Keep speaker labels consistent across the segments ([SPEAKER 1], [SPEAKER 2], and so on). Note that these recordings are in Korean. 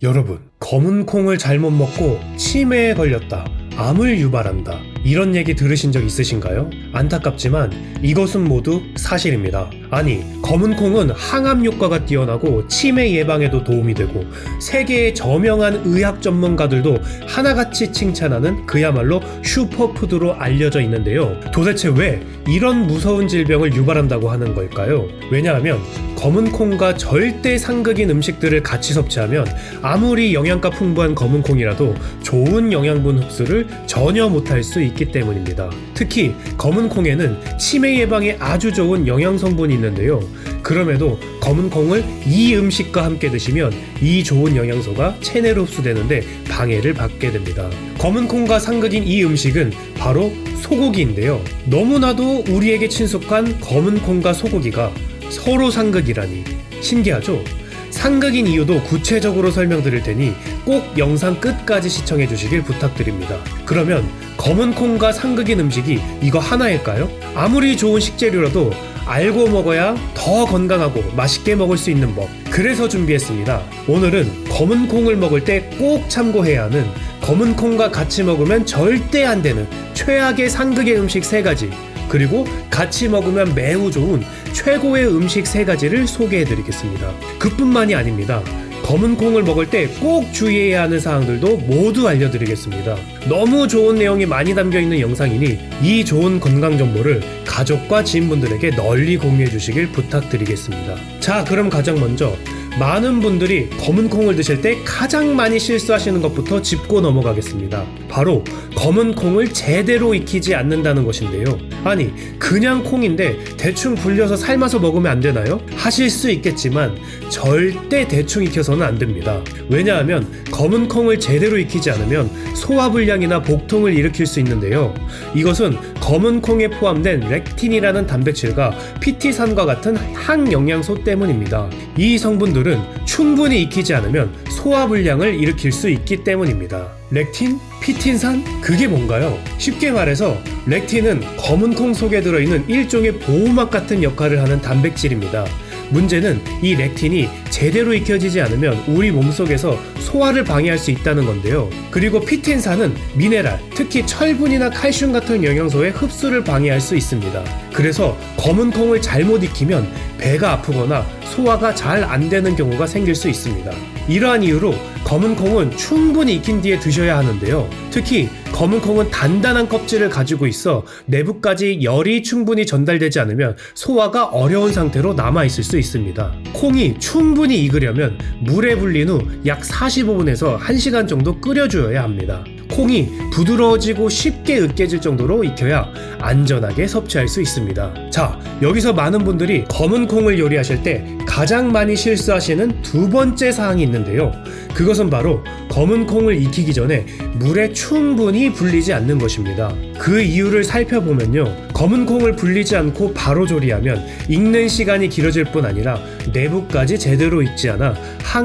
[SPEAKER 1] 여러분, 검은 콩을 잘못 먹고 치매에 걸렸다, 암을 유발한다, 이런 얘기 들으신 적 있으신가요? 안타깝지만 이것은 모두 사실입니다. 아니, 검은 콩은 항암 효과가 뛰어나고 치매 예방에도 도움이 되고 세계의 저명한 의학 전문가들도 하나같이 칭찬하는 그야말로 슈퍼푸드로 알려져 있는데요. 도대체 왜 이런 무서운 질병을 유발한다고 하는 걸까요? 왜냐하면 검은 콩과 절대 상극인 음식들을 같이 섭취하면 아무리 영양가 풍부한 검은 콩이라도 좋은 영양분 흡수를 전혀 못할 수 있기 때문입니다. 특히 검은 콩에는 치매 예방에 아주 좋은 영양 성분이 있는데요. 그럼에도 검은 콩을 이 음식과 함께 드시면 이 좋은 영양소가 체내로 흡수되는데 방해를 받게 됩니다. 검은 콩과 상극인 이 음식은 바로 소고기인데요. 너무나도 우리에게 친숙한 검은 콩과 소고기가 서로 상극이라니 신기하죠? 상극인 이유도 구체적으로 설명드릴 테니 꼭 영상 끝까지 시청해 주시길 부탁드립니다. 그러면 검은 콩과 상극인 음식이 이거 하나일까요? 아무리 좋은 식재료라도 알고 먹어야 더 건강하고 맛있게 먹을 수 있는 법, 그래서 준비했습니다. 오늘은 검은 콩을 먹을 때 꼭 참고해야 하는, 검은 콩과 같이 먹으면 절대 안 되는 최악의 상극의 음식 3가지, 그리고 같이 먹으면 매우 좋은 최고의 음식 3가지를 소개해드리겠습니다. 그뿐만이 아닙니다. 검은 콩을 먹을 때 꼭 주의해야 하는 사항들도 모두 알려드리겠습니다. 너무 좋은 내용이 많이 담겨있는 영상이니 이 좋은 건강 정보를 가족과 지인분들에게 널리 공유해 주시길 부탁드리겠습니다. 자, 그럼 가장 먼저 많은 분들이 검은 콩을 드실 때 가장 많이 실수하시는 것부터 짚고 넘어가겠습니다. 바로 검은 콩을 제대로 익히지 않는다는 것인데요. 아니, 그냥 콩인데 대충 불려서 삶아서 먹으면 안 되나요? 하실 수 있겠지만 절대 대충 익혀서는 안 됩니다. 왜냐하면 검은 콩을 제대로 익히지 않으면 소화불량이나 복통을 일으킬 수 있는데요. 이것은 검은 콩에 포함된 렉틴이라는 단백질과 피티산과 같은 항영양소 때문입니다. 이 성분들은 충분히 익히지 않으면 소화불량을 일으킬 수 있기 때문입니다. 렉틴? 피틴산? 그게 뭔가요? 쉽게 말해서 렉틴은 검은 콩 속에 들어있는 일종의 보호막 같은 역할을 하는 단백질입니다. 문제는 이 렉틴이 제대로 익혀지지 않으면 우리 몸속에서 소화를 방해할 수 있다는 건데요. 그리고 피틴산은 미네랄, 특히 철분이나 칼슘 같은 영양소의 흡수를 방해할 수 있습니다. 그래서 검은 콩을 잘못 익히면 배가 아프거나 소화가 잘 안 되는 경우가 생길 수 있습니다. 이러한 이유로 검은 콩은 충분히 익힌 뒤에 드셔야 하는데요. 특히 검은 콩은 단단한 껍질을 가지고 있어 내부까지 열이 충분히 전달되지 않으면 소화가 어려운 상태로 남아있을 수 있습니다. 콩이 충분히 익으려면 물에 불린 후 약 45분에서 1시간 정도 끓여줘야 합니다. 콩이 부드러워지고 쉽게 으깨질 정도로 익혀야 안전하게 섭취할 수 있습니다. 자, 여기서 많은 분들이 검은 콩을 요리하실 때 가장 많이 실수하시는 두 번째 사항이 있는데요. 그것은 바로 검은 콩을 익히기 전에 물에 충분히 불리지 않는 것입니다. 그 이유를 살펴보면요, 검은 콩을 불리지 않고 바로 조리하면 익는 시간이 길어질 뿐 아니라 내부까지 제대로 익지 않아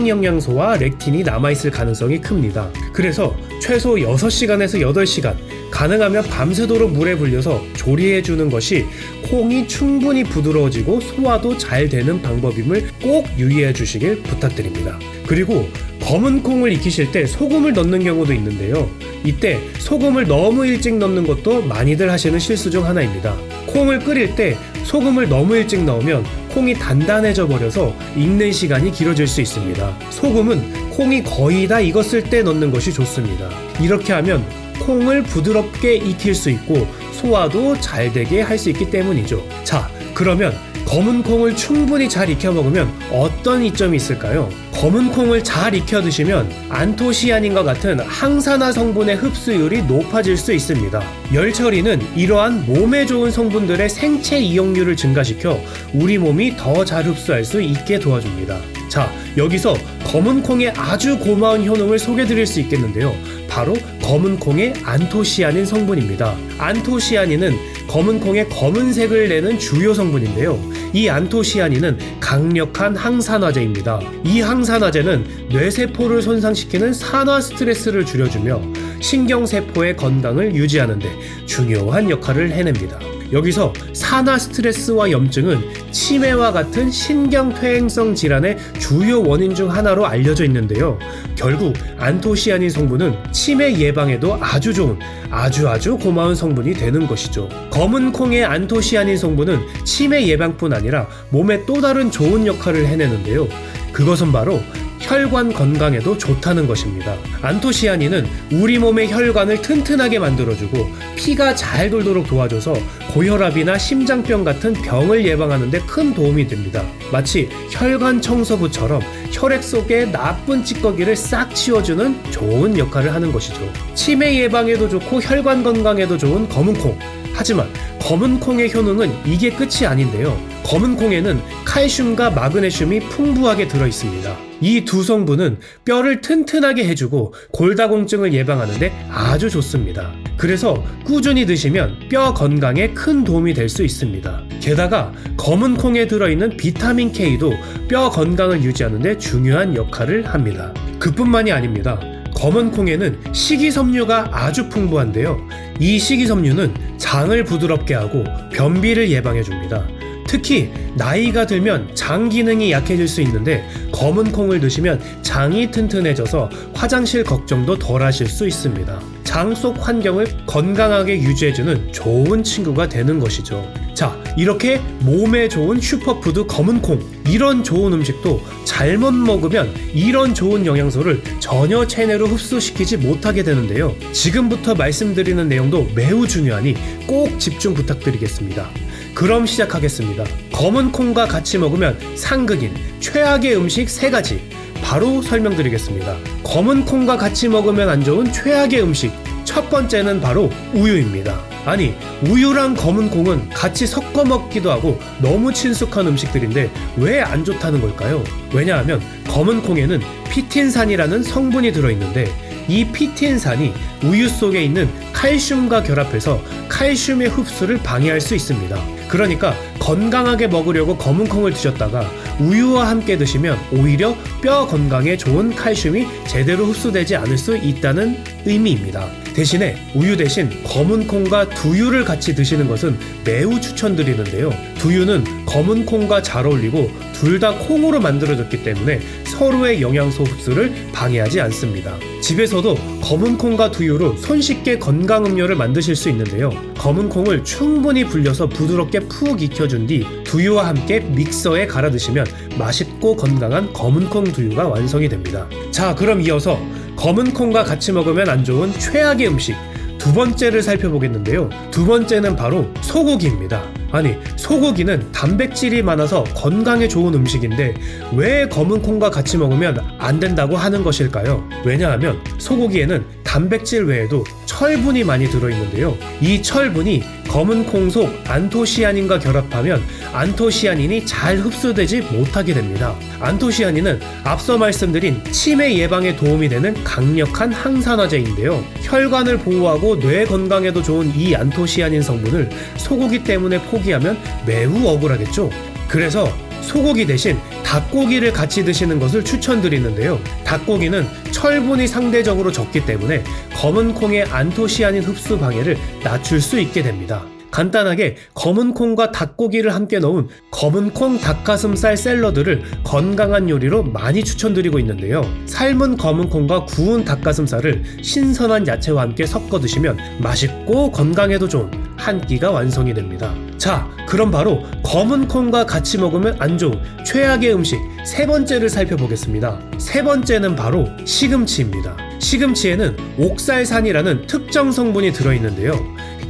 [SPEAKER 1] 항영양소와 렉틴이 남아있을 가능성이 큽니다. 그래서 최소 6시간에서 8시간, 가능하면 밤새도록 물에 불려서 조리해주는 것이 콩이 충분히 부드러워지고 소화도 잘 되는 방법임을 꼭 유의해 주시길 부탁드립니다. 그리고 검은 콩을 익히실 때 소금을 넣는 경우도 있는데요. 이때 소금을 너무 일찍 넣는 것도 많이들 하시는 실수 중 하나입니다. 콩을 끓일 때 소금을 너무 일찍 넣으면 콩이 단단해져 버려서 익는 시간이 길어질 수 있습니다. 소금은 콩이 거의 다 익었을 때 넣는 것이 좋습니다. 이렇게 하면 콩을 부드럽게 익힐 수 있고 소화도 잘 되게 할 수 있기 때문이죠. 자, 그러면 검은 콩을 충분히 잘 익혀 먹으면 어떤 이점이 있을까요? 검은 콩을 잘 익혀 드시면 안토시아닌과 같은 항산화 성분의 흡수율이 높아질 수 있습니다. 열 처리는 이러한 몸에 좋은 성분들의 생체 이용률을 증가시켜 우리 몸이 더 잘 흡수할 수 있게 도와줍니다. 자, 여기서 검은 콩의 아주 고마운 효능을 소개드릴 수 있겠는데요. 바로 검은 콩의 안토시아닌 성분입니다. 안토시아닌은 검은 콩의 검은색을 내는 주요 성분인데요. 이 안토시아닌은 강력한 항산화제입니다. 이 항산화제는 뇌세포를 손상시키는 산화 스트레스를 줄여주며 신경세포의 건강을 유지하는 데 중요한 역할을 해냅니다. 여기서 산화 스트레스와 염증은 치매와 같은 신경퇴행성 질환의 주요 원인 중 하나로 알려져 있는데요. 결국 안토시아닌 성분은 치매 예방에도 아주 좋은 아주 고마운 성분이 되는 것이죠. 검은 콩의 안토시아닌 성분은 치매 예방뿐 아니라 몸에 또 다른 좋은 역할을 해내는데요. 그것은 바로 혈관 건강에도 좋다는 것입니다. 안토시아닌은 우리 몸의 혈관을 튼튼하게 만들어주고 피가 잘 돌도록 도와줘서 고혈압이나 심장병 같은 병을 예방하는 데 큰 도움이 됩니다. 마치 혈관 청소부처럼 혈액 속의 나쁜 찌꺼기를 싹 치워주는 좋은 역할을 하는 것이죠. 치매 예방에도 좋고 혈관 건강에도 좋은 검은 콩. 하지만 검은 콩의 효능은 이게 끝이 아닌데요. 검은 콩에는 칼슘과 마그네슘이 풍부하게 들어있습니다. 이 두 성분은 뼈를 튼튼하게 해주고 골다공증을 예방하는 데 아주 좋습니다. 그래서 꾸준히 드시면 뼈 건강에 큰 도움이 될 수 있습니다. 게다가 검은 콩에 들어있는 비타민 K도 뼈 건강을 유지하는 데 중요한 역할을 합니다. 그뿐만이 아닙니다. 검은 콩에는 식이섬유가 아주 풍부한데요. 이 식이섬유는 장을 부드럽게 하고 변비를 예방해줍니다. 특히 나이가 들면 장 기능이 약해질 수 있는데 검은 콩을 드시면 장이 튼튼해져서 화장실 걱정도 덜 하실 수 있습니다. 장 속 환경을 건강하게 유지해주는 좋은 친구가 되는 것이죠. 자, 이렇게 몸에 좋은 슈퍼푸드 검은 콩, 이런 좋은 음식도 잘못 먹으면 이런 좋은 영양소를 전혀 체내로 흡수시키지 못하게 되는데요. 지금부터 말씀드리는 내용도 매우 중요하니 꼭 집중 부탁드리겠습니다. 그럼 시작하겠습니다. 검은 콩과 같이 먹으면 상극인 최악의 음식 3가지 바로 설명드리겠습니다. 검은 콩과 같이 먹으면 안 좋은 최악의 음식, 첫 번째는 바로 우유입니다. 아니, 우유랑 검은 콩은 같이 섞어 먹기도 하고 너무 친숙한 음식들인데 왜 안 좋다는 걸까요? 왜냐하면 검은 콩에는 피틴산이라는 성분이 들어있는데 이 피틴산이 우유 속에 있는 칼슘과 결합해서 칼슘의 흡수를 방해할 수 있습니다. 그러니까 건강하게 먹으려고 검은 콩을 드셨다가 우유와 함께 드시면 오히려 뼈 건강에 좋은 칼슘이 제대로 흡수되지 않을 수 있다는 의미입니다. 대신에 우유 대신 검은 콩과 두유를 같이 드시는 것은 매우 추천드리는데요. 두유는 검은 콩과 잘 어울리고 둘 다 콩으로 만들어졌기 때문에 서로의 영양소 흡수를 방해하지 않습니다. 집에서도 검은 콩과 두유로 손쉽게 건강 음료를 만드실 수 있는데요. 검은 콩을 충분히 불려서 부드럽게 푹 익혀준 뒤 두유와 함께 믹서에 갈아 드시면 맛있고 건강한 검은 콩 두유가 완성이 됩니다. 자, 그럼 이어서 검은 콩과 같이 먹으면 안 좋은 최악의 음식 두 번째를 살펴보겠는데요. 두 번째는 바로 소고기입니다. 아니, 소고기는 단백질이 많아서 건강에 좋은 음식인데 왜 검은 콩과 같이 먹으면 안 된다고 하는 것일까요? 왜냐하면 소고기에는 단백질 외에도 철분이 많이 들어있는데요. 이 철분이 검은 콩 속 안토시아닌과 결합하면 안토시아닌이 잘 흡수되지 못하게 됩니다. 안토시아닌은 앞서 말씀드린 치매 예방에 도움이 되는 강력한 항산화제인데요. 혈관을 보호하고 뇌 건강에도 좋은 이 안토시아닌 성분을 소고기 때문에 포기하면 매우 억울하겠죠. 그래서 소고기 대신 닭고기를 같이 드시는 것을 추천드리는데요. 닭고기는 철분이 상대적으로 적기 때문에 검은 콩의 안토시아닌 흡수 방해를 낮출 수 있게 됩니다. 간단하게 검은 콩과 닭고기를 함께 넣은 검은 콩 닭가슴살 샐러드를 건강한 요리로 많이 추천드리고 있는데요. 삶은 검은 콩과 구운 닭가슴살을 신선한 야채와 함께 섞어 드시면 맛있고 건강에도 좋은 한 끼가 완성이 됩니다. 자, 그럼 바로 검은 콩과 같이 먹으면 안 좋은 최악의 음식 세 번째를 살펴보겠습니다. 세 번째는 바로 시금치입니다. 시금치에는 옥살산이라는 특정 성분이 들어있는데요.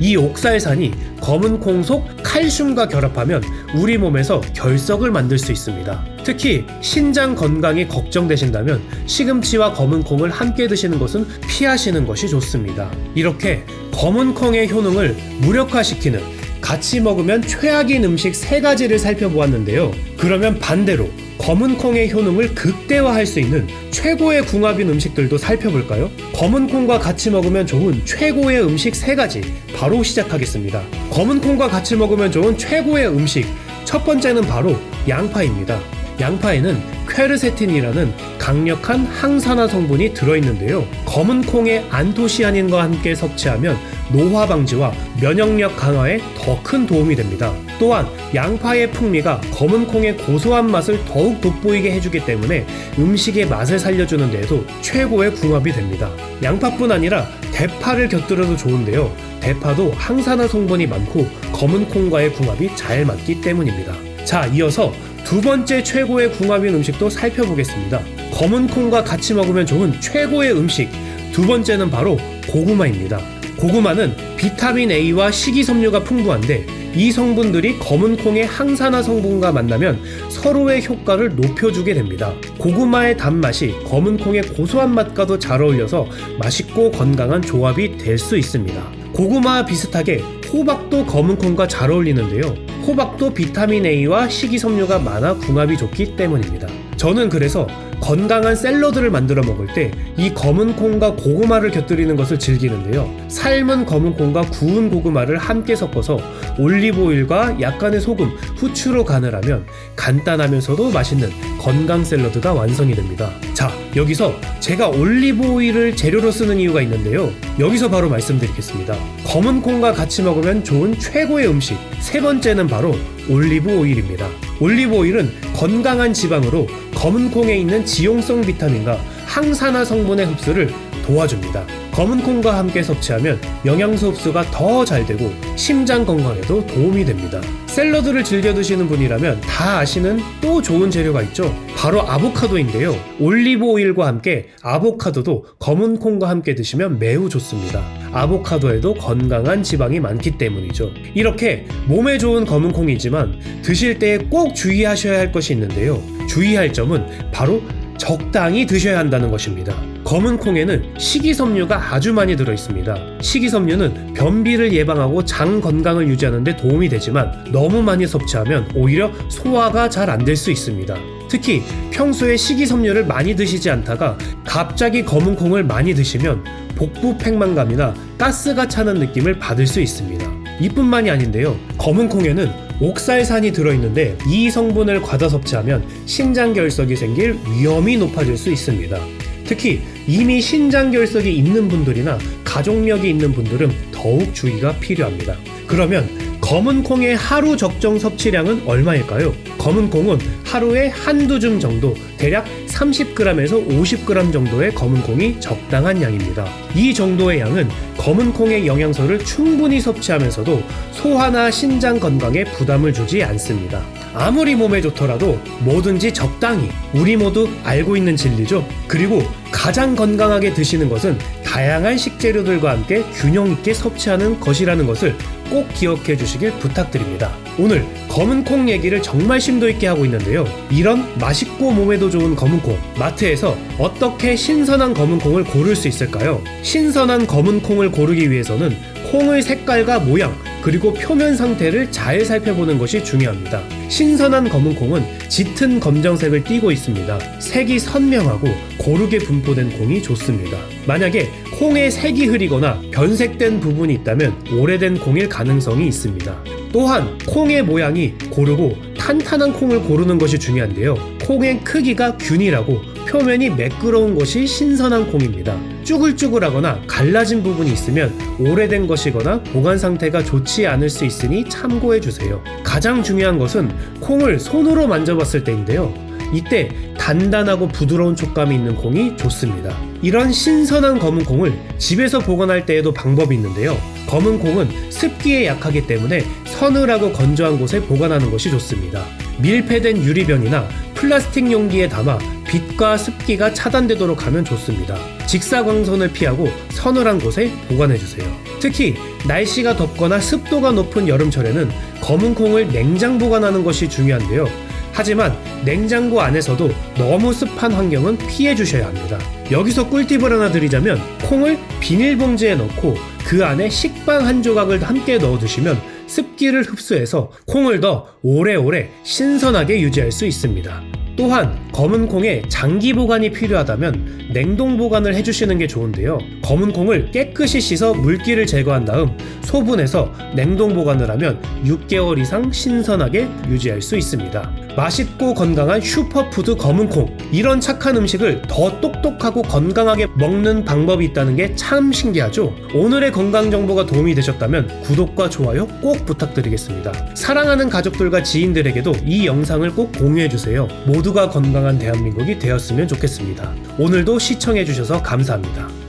[SPEAKER 1] 이 옥살산이 검은 콩 속 칼슘과 결합하면 우리 몸에서 결석을 만들 수 있습니다. 특히 신장 건강이 걱정되신다면 시금치와 검은 콩을 함께 드시는 것은 피하시는 것이 좋습니다. 이렇게 검은 콩의 효능을 무력화시키는 같이 먹으면 최악인 음식 3가지를 살펴보았는데요. 그러면 반대로 검은 콩의 효능을 극대화할 수 있는 최고의 궁합인 음식들도 살펴볼까요? 검은 콩과 같이 먹으면 좋은 최고의 음식 3가지 바로 시작하겠습니다. 검은 콩과 같이 먹으면 좋은 최고의 음식 첫 번째는 바로 양파입니다. 양파에는 퀘르세틴이라는 강력한 항산화 성분이 들어있는데요. 검은 콩의 안토시아닌과 함께 섭취하면 노화 방지와 면역력 강화에 더 큰 도움이 됩니다. 또한 양파의 풍미가 검은 콩의 고소한 맛을 더욱 돋보이게 해주기 때문에 음식의 맛을 살려주는 데에도 최고의 궁합이 됩니다. 양파뿐 아니라 대파를 곁들여도 좋은데요. 대파도 항산화 성분이 많고 검은 콩과의 궁합이 잘 맞기 때문입니다. 자, 이어서 두 번째 최고의 궁합인 음식도 살펴보겠습니다. 검은 콩과 같이 먹으면 좋은 최고의 음식, 두 번째는 바로 고구마입니다. 고구마는 비타민 A와 식이섬유가 풍부한데 이 성분들이 검은 콩의 항산화 성분과 만나면 서로의 효과를 높여주게 됩니다. 고구마의 단맛이 검은 콩의 고소한 맛과도 잘 어울려서 맛있고 건강한 조합이 될 수 있습니다. 고구마와 비슷하게 호박도 검은 콩과 잘 어울리는데요. 호박도 비타민 A와 식이섬유가 많아 궁합이 좋기 때문입니다. 저는 그래서 건강한 샐러드를 만들어 먹을 때 이 검은 콩과 고구마를 곁들이는 것을 즐기는데요. 삶은 검은 콩과 구운 고구마를 함께 섞어서 올리브오일과 약간의 소금, 후추로 간을 하면 간단하면서도 맛있는 건강 샐러드가 완성이 됩니다. 자, 여기서 제가 올리브오일을 재료로 쓰는 이유가 있는데요. 여기서 바로 말씀드리겠습니다. 검은 콩과 같이 먹으면 좋은 최고의 음식, 세 번째는 바로 올리브오일입니다. 올리브오일은 건강한 지방으로 검은 콩에 있는 지용성 비타민과 항산화 성분의 흡수를 도와줍니다. 검은 콩과 함께 섭취하면 영양소 흡수가 더 잘 되고 심장 건강에도 도움이 됩니다. 샐러드를 즐겨 드시는 분이라면 다 아시는 또 좋은 재료가 있죠. 바로 아보카도인데요. 올리브 오일과 함께 아보카도도 검은 콩과 함께 드시면 매우 좋습니다. 아보카도에도 건강한 지방이 많기 때문이죠. 이렇게 몸에 좋은 검은 콩이지만 드실 때 꼭 주의하셔야 할 것이 있는데요. 주의할 점은 바로 적당히 드셔야 한다는 것입니다. 검은 콩에는 식이섬유가 아주 많이 들어있습니다. 식이섬유는 변비를 예방하고 장 건강을 유지하는 데 도움이 되지만 너무 많이 섭취하면 오히려 소화가 잘 안 될 수 있습니다. 특히 평소에 식이섬유를 많이 드시지 않다가 갑자기 검은 콩을 많이 드시면 복부 팽만감이나 가스가 차는 느낌을 받을 수 있습니다. 이뿐만이 아닌데요. 검은 콩에는 옥살산이 들어있는데 이 성분을 과다 섭취하면 신장결석이 생길 위험이 높아질 수 있습니다. 특히 이미 신장결석이 있는 분들이나 가족력이 있는 분들은 더욱 주의가 필요합니다. 그러면 검은 콩의 하루 적정 섭취량은 얼마일까요? 검은 콩은 하루에 한두 줌 정도, 대략 30g에서 50g 정도의 검은 콩이 적당한 양입니다. 이 정도의 양은 검은 콩의 영양소를 충분히 섭취하면서도 소화나 신장 건강에 부담을 주지 않습니다. 아무리 몸에 좋더라도 뭐든지 적당히, 우리 모두 알고 있는 진리죠. 그리고 가장 건강하게 드시는 것은 다양한 식재료들과 함께 균형 있게 섭취하는 것이라는 것을 꼭 기억해 주시길 부탁드립니다. 오늘 검은 콩 얘기를 정말 심도 있게 하고 있는데요. 이런 맛있고 몸에도 좋은 검은 콩, 마트에서 어떻게 신선한 검은 콩을 고를 수 있을까요? 신선한 검은 콩을 고르기 위해서는 콩의 색깔과 모양, 그리고 표면 상태를 잘 살펴보는 것이 중요합니다. 신선한 검은 콩은 짙은 검정색을 띠고 있습니다. 색이 선명하고 고르게 분포된 콩이 좋습니다. 만약에 콩의 색이 흐리거나 변색된 부분이 있다면 오래된 콩일 가능성이 있습니다. 또한 콩의 모양이 고르고 탄탄한 콩을 고르는 것이 중요한데요. 콩의 크기가 균일하고 표면이 매끄러운 것이 신선한 콩입니다. 쭈글쭈글하거나 갈라진 부분이 있으면 오래된 것이거나 보관 상태가 좋지 않을 수 있으니 참고해주세요. 가장 중요한 것은 콩을 손으로 만져봤을 때인데요. 이때 단단하고 부드러운 촉감이 있는 콩이 좋습니다. 이런 신선한 검은 콩을 집에서 보관할 때에도 방법이 있는데요. 검은 콩은 습기에 약하기 때문에 서늘하고 건조한 곳에 보관하는 것이 좋습니다. 밀폐된 유리병이나 플라스틱 용기에 담아 빛과 습기가 차단되도록 하면 좋습니다. 직사광선을 피하고 서늘한 곳에 보관해주세요. 특히 날씨가 덥거나 습도가 높은 여름철에는 검은 콩을 냉장 보관하는 것이 중요한데요. 하지만 냉장고 안에서도 너무 습한 환경은 피해 주셔야 합니다. 여기서 꿀팁을 하나 드리자면 콩을 비닐봉지에 넣고 그 안에 식빵 한 조각을 함께 넣어두시면 습기를 흡수해서 콩을 더 오래오래 신선하게 유지할 수 있습니다. 또한 검은 콩에 장기 보관이 필요하다면 냉동 보관을 해주시는 게 좋은데요. 검은 콩을 깨끗이 씻어 물기를 제거한 다음 소분해서 냉동 보관을 하면 6개월 이상 신선하게 유지할 수 있습니다. 맛있고 건강한 슈퍼푸드 검은콩. 이런 착한 음식을 더 똑똑하고 건강하게 먹는 방법이 있다는 게 참 신기하죠? 오늘의 건강 정보가 도움이 되셨다면 구독과 좋아요 꼭 부탁드리겠습니다. 사랑하는 가족들과 지인들에게도 이 영상을 꼭 공유해주세요. 모두가 건강한 대한민국이 되었으면 좋겠습니다. 오늘도 시청해주셔서 감사합니다.